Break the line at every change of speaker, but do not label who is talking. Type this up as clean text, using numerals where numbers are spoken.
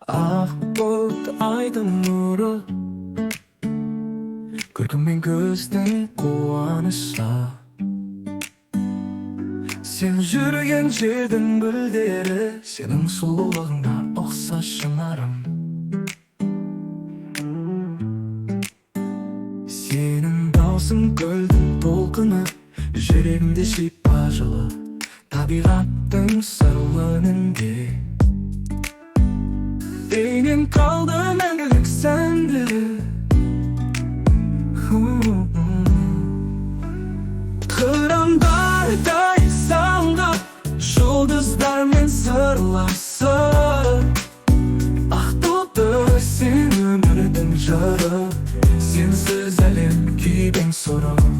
Ақ бұлт айдың нұры, көркің мен көздің қуанышы. Сен жүрген жердің гүлдері, сенің сұлулығыңа ұқсас шынарым. Сенің даусың көлдің толқыны, жүрегімде шипа жылы, табиғаттың сырлы үнінде. Бейнең қалды мәңгілік сәнді. Қырандардай самғап, жұлдыздармен сырласып, ақтоты сен өмірдің жыры, сенсіз әлем күйбең сұры.